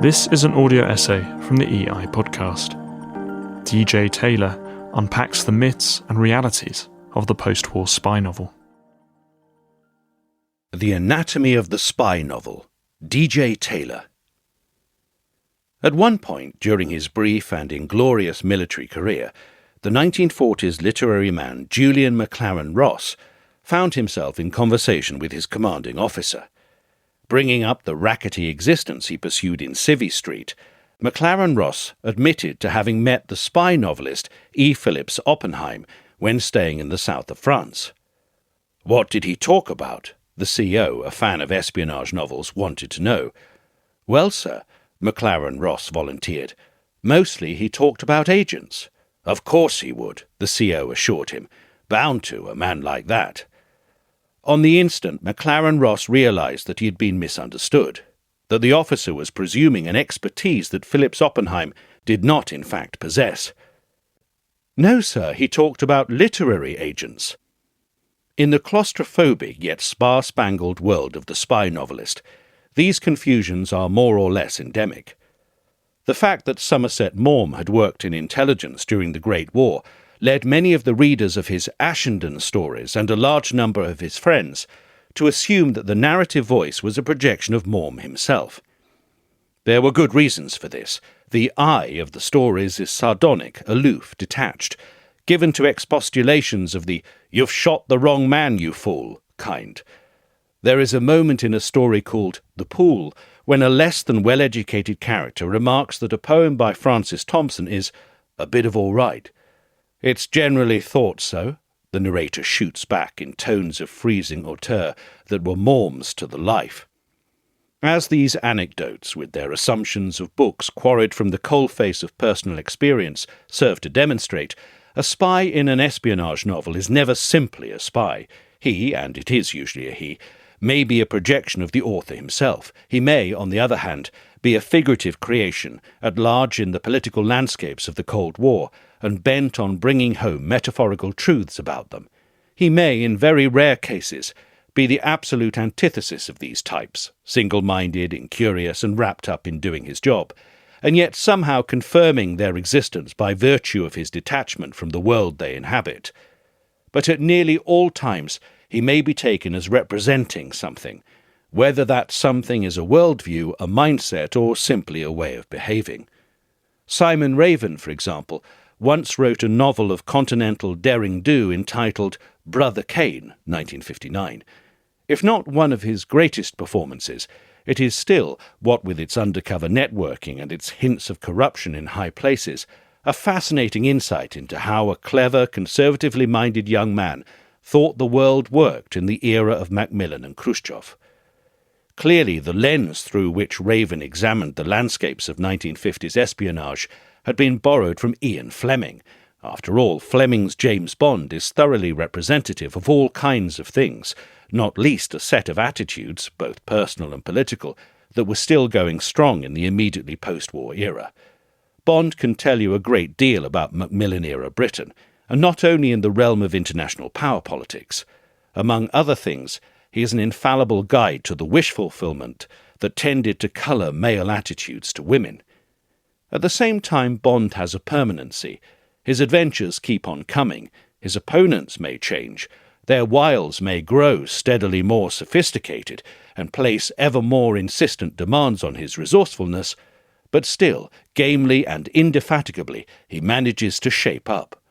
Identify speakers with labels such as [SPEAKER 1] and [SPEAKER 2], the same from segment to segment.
[SPEAKER 1] This is an audio essay from the EI podcast. DJ Taylor unpacks the myths and realities of the post-war spy novel.
[SPEAKER 2] The Anatomy of the Spy Novel, DJ Taylor. At one point during his brief and inglorious military career, the 1940s literary man Julian McLaren Ross found himself in conversation with his commanding officer. Bringing up the rackety existence he pursued in Civvy Street, McLaren Ross admitted to having met the spy novelist E. Phillips Oppenheim when staying in the south of France. What did he talk about? The CO, a fan of espionage novels, wanted to know. Well, sir, McLaren Ross volunteered, mostly he talked about agents. Of course he would, the CO assured him. Bound to, a man like that. On the instant, McLaren Ross realized that he had been misunderstood, that the officer was presuming an expertise that Phillips Oppenheim did not in fact possess. No, sir, he talked about literary agents. In the claustrophobic yet sparse-spangled world of the spy novelist, these confusions are more or less endemic. The fact that Somerset Maugham had worked in intelligence during the Great War led many of the readers of his Ashenden stories and a large number of his friends to assume that the narrative voice was a projection of Maugham himself. There were good reasons for this. The I of the stories is sardonic, aloof, detached, given to expostulations of the "you've shot the wrong man, you fool" kind. There is a moment in a story called The Pool when a less than well-educated character remarks that a poem by Francis Thompson is a bit of all right. It's generally thought so, the narrator shoots back in tones of freezing hauteur that were Maugham's to the life. As these anecdotes, with their assumptions of books quarried from the coalface of personal experience, serve to demonstrate, a spy in an espionage novel is never simply a spy. He, and it is usually a he, may be a projection of the author himself. He may, on the other hand, be a figurative creation, at large in the political landscapes of the Cold War, and bent on bringing home metaphorical truths about them. He may, in very rare cases, be the absolute antithesis of these types, single-minded, incurious, and wrapped up in doing his job, and yet somehow confirming their existence by virtue of his detachment from the world they inhabit. But at nearly all times he may be taken as representing something, whether that something is a worldview, a mindset, or simply a way of behaving. Simon Raven, for example, once wrote a novel of continental derring-do entitled Brother Kane, 1959. If not one of his greatest performances, it is still, what with its undercover networking and its hints of corruption in high places, a fascinating insight into how a clever, conservatively minded young man thought the world worked in the era of Macmillan and Khrushchev. Clearly, the lens through which Raven examined the landscapes of 1950s espionage had been borrowed from Ian Fleming. After all, Fleming's James Bond is thoroughly representative of all kinds of things, not least a set of attitudes, both personal and political, that were still going strong in the immediately post-war era. Bond can tell you a great deal about Macmillan-era Britain, and not only in the realm of international power politics. Among other things, he is an infallible guide to the wish fulfillment that tended to colour male attitudes to women. At the same time, Bond has a permanency. His adventures keep on coming. His opponents may change. Their wiles may grow steadily more sophisticated and place ever more insistent demands on his resourcefulness, but still, gamely and indefatigably, he manages to shape up.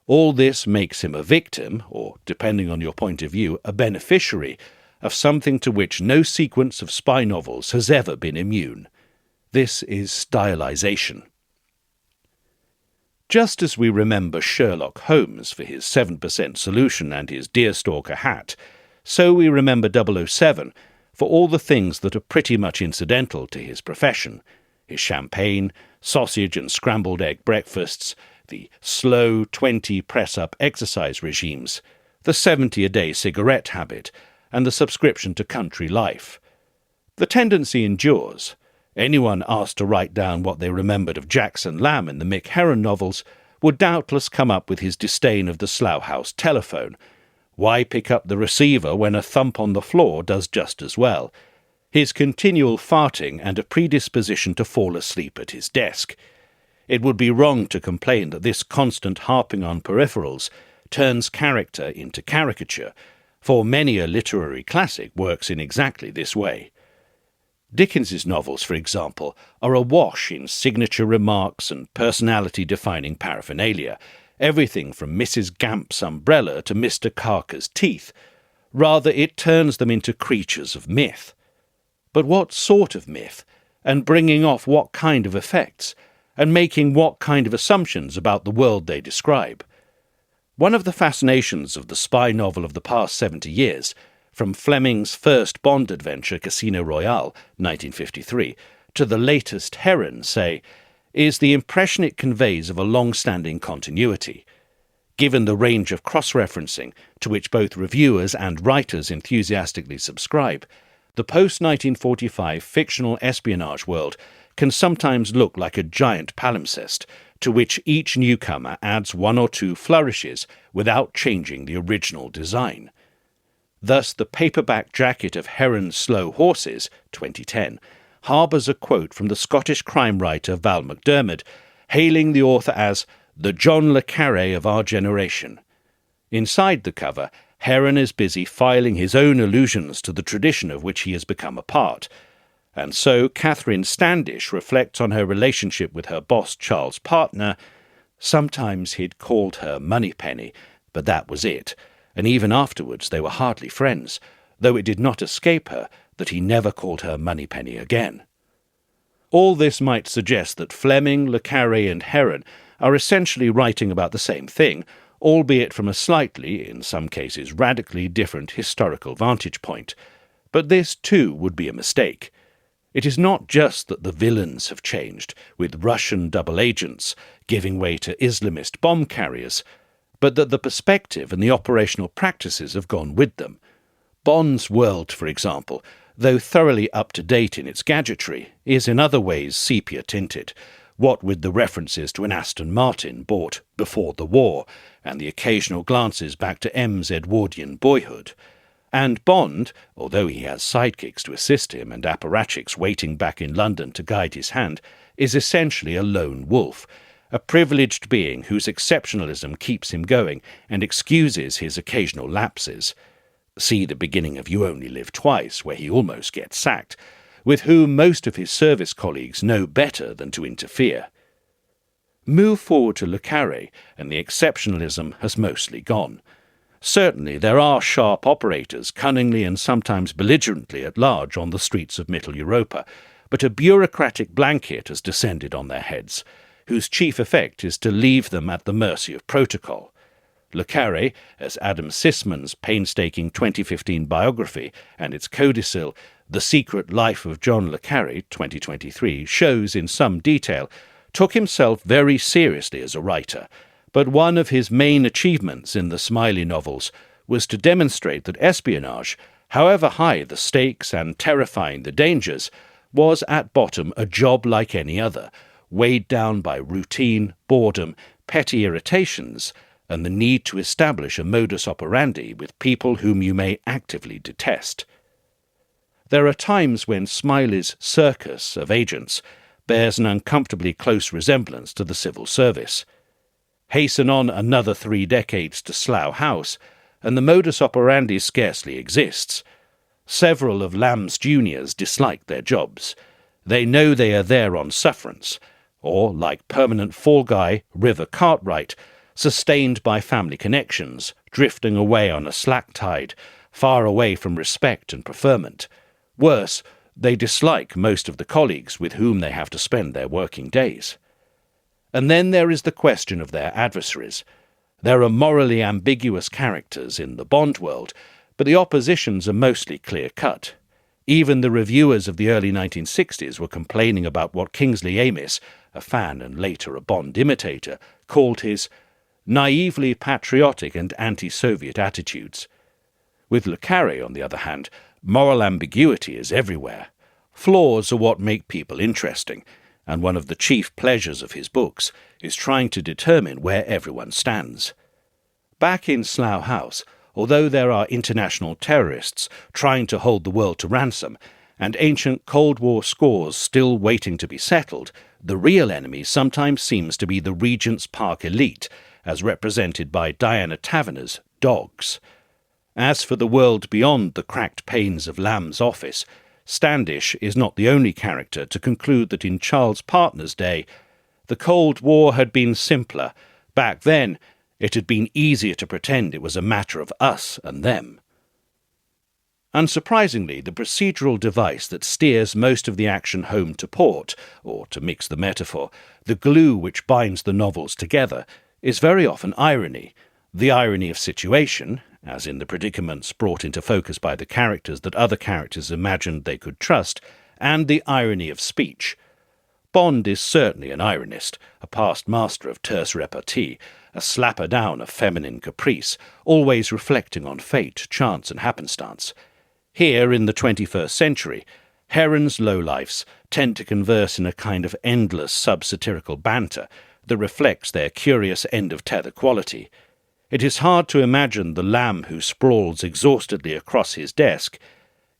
[SPEAKER 2] All this makes him a victim, or, depending on your point of view, a beneficiary, of something to which no sequence of spy novels has ever been immune. This is stylization. Just as we remember Sherlock Holmes for his 7% solution and his deerstalker hat, so we remember 007 for all the things that are pretty much incidental to his profession: his champagne, sausage and scrambled egg breakfasts, the slow 20 press-up exercise regimes, the 70-a-day cigarette habit, and the subscription to Country Life. The tendency endures. Anyone asked to write down what they remembered of Jackson Lamb in the Mick Herron novels would doubtless come up with his disdain of the Slough House telephone, Why pick up the receiver when a thump on the floor does just as well? His continual farting and a predisposition to fall asleep at his desk. It would be wrong to complain that this constant harping on peripherals turns character into caricature, for many a literary classic works in exactly this way. Dickens's novels, for example, are awash in signature remarks and personality-defining paraphernalia, everything from Mrs. Gamp's umbrella to Mr. Carker's teeth. Rather, it turns them into creatures of myth. But what sort of myth, and bringing off what kind of effects, and making what kind of assumptions about the world they describe? One of the fascinations of the spy novel of the past 70 years, from Fleming's first Bond adventure, Casino Royale, 1953, to the latest Herron, say, is the impression it conveys of a long-standing continuity. Given the range of cross-referencing to which both reviewers and writers enthusiastically subscribe, the post-1945 fictional espionage world can sometimes look like a giant palimpsest, to which each newcomer adds one or two flourishes without changing the original design. Thus, the paperback jacket of Herron's Slow Horses, 2010, harbours a quote from the Scottish crime writer Val McDermid, hailing the author as the John le Carré of our generation. Inside the cover, Herron is busy filing his own allusions to the tradition of which he has become a part, and so Catherine Standish reflects on her relationship with her boss Charles Partner. Sometimes he'd called her Moneypenny, but that was it, and even afterwards they were hardly friends, though it did not escape her that he never called her Moneypenny again. All this might suggest that Fleming, le Carré, and Herron are essentially writing about the same thing, albeit from a slightly, in some cases radically different historical vantage point. But this, too, would be a mistake. It is not just that the villains have changed, with Russian double agents giving way to Islamist bomb carriers, but that the perspective and the operational practices have gone with them. Bond's world, for example, though thoroughly up-to-date in its gadgetry, is in other ways sepia-tinted, what with the references to an Aston Martin bought before the war, and the occasional glances back to M's Edwardian boyhood. And Bond, although he has sidekicks to assist him and apparatchiks waiting back in London to guide his hand, is essentially a lone wolf, a privileged being whose exceptionalism keeps him going and excuses his occasional lapses. See the beginning of You Only Live Twice, where he almost gets sacked, with whom most of his service colleagues know better than to interfere. Move forward to le Carré, and the exceptionalism has mostly gone. Certainly there are sharp operators cunningly and sometimes belligerently at large on the streets of Middle Europa, but a bureaucratic blanket has descended on their heads, whose chief effect is to leave them at the mercy of protocol. Le Carré, as Adam Sisman's painstaking 2015 biography and its codicil, The Secret Life of John le Carré, 2023, shows in some detail, took himself very seriously as a writer, but one of his main achievements in the Smiley novels was to demonstrate that espionage, however high the stakes and terrifying the dangers, was at bottom a job like any other, weighed down by routine, boredom, petty irritations, and the need to establish a modus operandi with people whom you may actively detest. There are times when Smiley's circus of agents bears an uncomfortably close resemblance to the civil service. Hasten on another 3 decades to Slough House, and the modus operandi scarcely exists. Several of Lamb's juniors dislike their jobs. They know they are there on sufferance, or, like permanent fall guy River Cartwright, sustained by family connections, drifting away on a slack tide, far away from respect and preferment. Worse, they dislike most of the colleagues with whom they have to spend their working days. And then there is the question of their adversaries. There are morally ambiguous characters in the Bond world, but the oppositions are mostly clear-cut. Even the reviewers of the early 1960s were complaining about what Kingsley Amis, a fan and later a Bond imitator, called his naively patriotic and anti-Soviet attitudes. With le Carré, on the other hand, moral ambiguity is everywhere. Flaws are what make people interesting, and one of the chief pleasures of his books is trying to determine where everyone stands. Back in Slough House, although there are international terrorists trying to hold the world to ransom, and ancient Cold War scores still waiting to be settled, the real enemy sometimes seems to be the Regent's Park elite, as represented by Diana Taverner's dogs. As for the world beyond the cracked panes of Lamb's office, Standish is not the only character to conclude that in Charles Partner's day, the Cold War had been simpler. Back then, it had been easier to pretend it was a matter of us and them. Unsurprisingly, the procedural device that steers most of the action home to port, or to mix the metaphor, the glue which binds the novels together, is very often irony. The irony of situation, as in the predicaments brought into focus by the characters that other characters imagined they could trust, and the irony of speech. Bond is certainly an ironist, a past master of terse repartee, a slapper down of feminine caprice, always reflecting on fate, chance, and happenstance. Here, in the 21st century, Herron's lowlifes tend to converse in a kind of endless sub-satirical banter that reflects their curious end-of-tether quality. It is hard to imagine the Lamb who sprawls exhaustedly across his desk,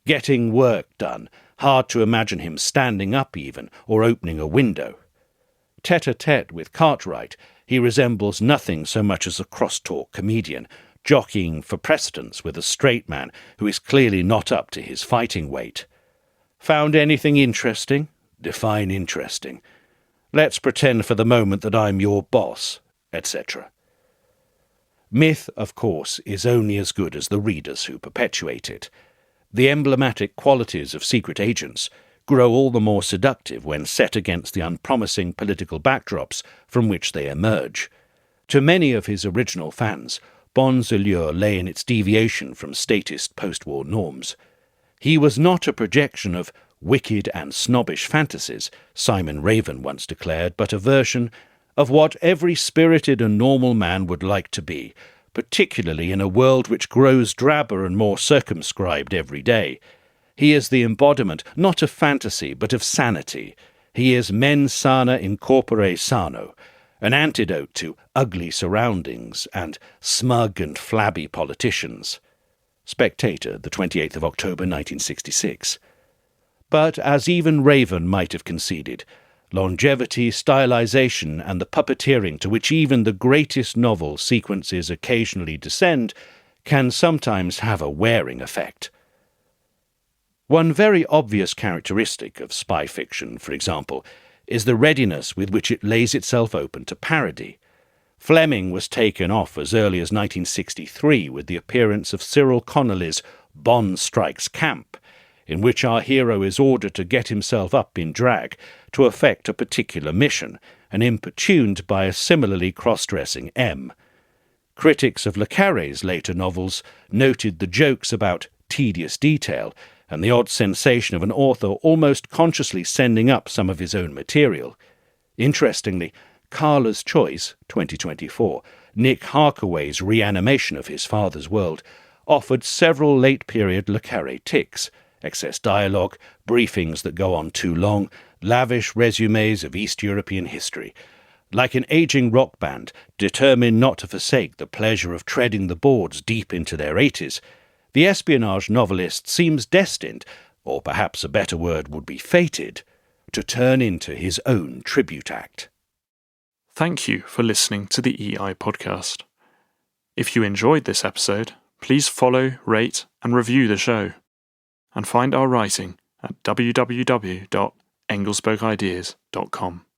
[SPEAKER 2] getting work done, hard to imagine him standing up even, or opening a window. Tête-à-tête with Cartwright, he resembles nothing so much as a cross-talk comedian, jockeying for precedence with a straight man who is clearly not up to his fighting weight. Found anything interesting? Define interesting. Let's pretend for the moment that I'm your boss, etc. Myth, of course, is only as good as the readers who perpetuate it. The emblematic qualities of secret agents grow all the more seductive when set against the unpromising political backdrops from which they emerge. To many of his original fans, Bond's allure lay in its deviation from statist post-war norms. He was not a projection of wicked and snobbish fantasies, Simon Raven once declared, but a version of what every spirited and normal man would like to be, particularly in a world which grows drabber and more circumscribed every day. He is the embodiment not of fantasy, but of sanity. He is mens sana in corpore sano, an antidote to ugly surroundings and smug and flabby politicians. Spectator, the 28th of October 1966. But, as even Raven might have conceded, longevity, stylization, and the puppeteering to which even the greatest novel sequences occasionally descend can sometimes have a wearing effect. One very obvious characteristic of spy fiction, for example, is the readiness with which it lays itself open to parody. Fleming was taken off as early as 1963 with the appearance of Cyril Connolly's Bond Strikes Camp, in which our hero is ordered to get himself up in drag to effect a particular mission, and importuned by a similarly cross-dressing M. Critics of le Carré's later novels noted the jokes about tedious detail and the odd sensation of an author almost consciously sending up some of his own material. Interestingly, Carla's Choice, 2024, Nick Harkaway's reanimation of his father's world, offered several late-period le Carré tics: excess dialogue, briefings that go on too long, lavish resumes of East European history. Like an aging rock band, determined not to forsake the pleasure of treading the boards deep into their 80s, the espionage novelist seems destined, or perhaps a better word would be fated, to turn into his own tribute act.
[SPEAKER 1] Thank you for listening to the EI podcast. If you enjoyed this episode, please follow, rate, and review the show. And find our writing at www.englespokeIdeas.com.